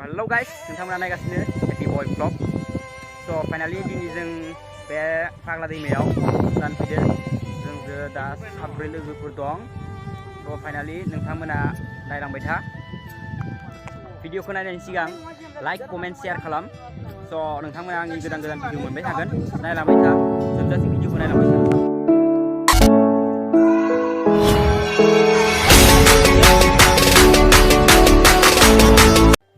hello guys नोंथांमोना नायगासिनो happy बय ब्लग स' फाइनालि दिनै जों बे फाग्ला दैमायाव जानो फैदो जोंजों दा साब्रै लोगोफोर दं स' फाइनालि नोंथांमोना नायलांबाय था भिडिअखौ नायनायनि सिगां लाइक कमेन्ट शेयार खालाम स' नोंथांमोना आंनि गोदान गोदान भिडिअ मोनबाय थागोन नायलांबाय था जोबजासिम भिडिअखौ नायलांबाय था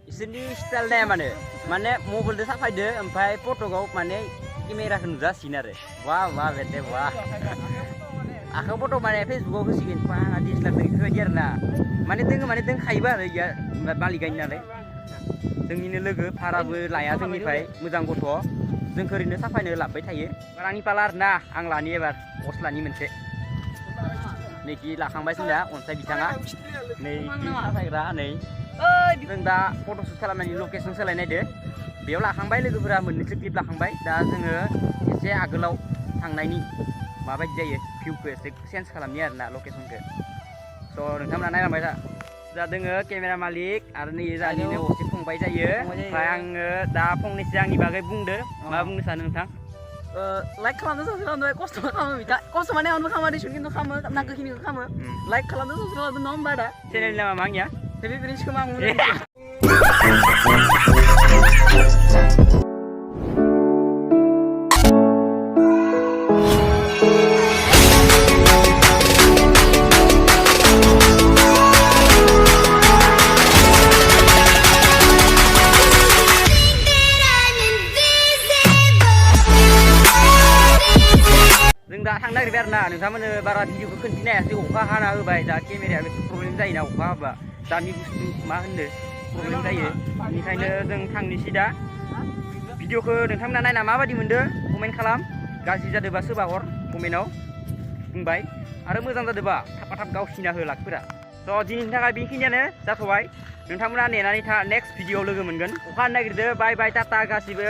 इसोरनि स्टाइल नाया माने मबाइलजों साफायदो ओमफ्राय फट'आव माने केमेराखौ नुजासिनो आरो वाह वाह बेटे वाह आखायाव फट' माने फेसबुकाव होसिगोन आंहा दिन्थिलांदों बेफोरबायदि आरो ना माने दोंखायोबा आरो इया मालिकानि नालाय जोंनिनो लोगो भाराबो लाया जोंनिफ्राय मोजां गथ' जोंखौ ओरैनो साफायनो लाबोबाय थायो आंनि पाला आरो ना आं लानि एबार गस्लानि मोनसे नैखि लाखांबाय जोंना अनसाय बिथाङा नै साफायग्रा नै जों दा फट'शुट खालामनायनि लकेसन सोलायनायदो बेयाव लाखांबाय लोगोफोरा मोननैसो क्लिप लाखांबाय दा जोङो एसे आगोलाव थांनायनि माबायदि जायो भिउखौ एसे चेन्ज खालामनि आरोना लकेसनखौ स' नोंथांमोना नायलांबाय दा दोङो केमेरा मालिक आरो नै जानिनो असे फंबाय जायो ओमफ्राय आङो दा फंनैसो आंनि बागै बुंदो मा बुंनो सानो नोंथां लाइक खालामदो साबसक्राइब खालामदो खस्थ' खालामो बिदा खस्थ' माने आंबो खालामो खिन्थु खालामो नांगौखिनिखौ खालामो लाइक खालामदो साबसक्राइब खालामदो नङा होमबा दा चेनेलनि नामा मा आंनिया बेफोरनि खोमा आं जों दा थांनो नागिरबाय आरो ना नोंथांमोननो बारा भिडिअखौ खोन्थिनो हायासै अखा हाना होबाय दा केमेराया एसे प्रब्लेम जायोना अखा हाबा दानि बुस्थु मा होननो प्रब्लेम जायो बेनिखायनो जों थांनोसै दा भिडिअखौ नोंथांमोना नायना माबायदि मोनदो कमेन्ट खालाम गाज्रि जादोंबा सोरबा हर कमेन्टआव बुंबाय आरो मोजां जादोंबा थाब गावसिना हो लाखफोरा स' दिनैनि थाखाय बेखिनियानो जाथ'बाय नोंथांमोना नेनानै था नेक्स्ट भिडिअआव लोगो मोनगोन अखा हानो नागिरदो बाय बाय टाटा गासिबो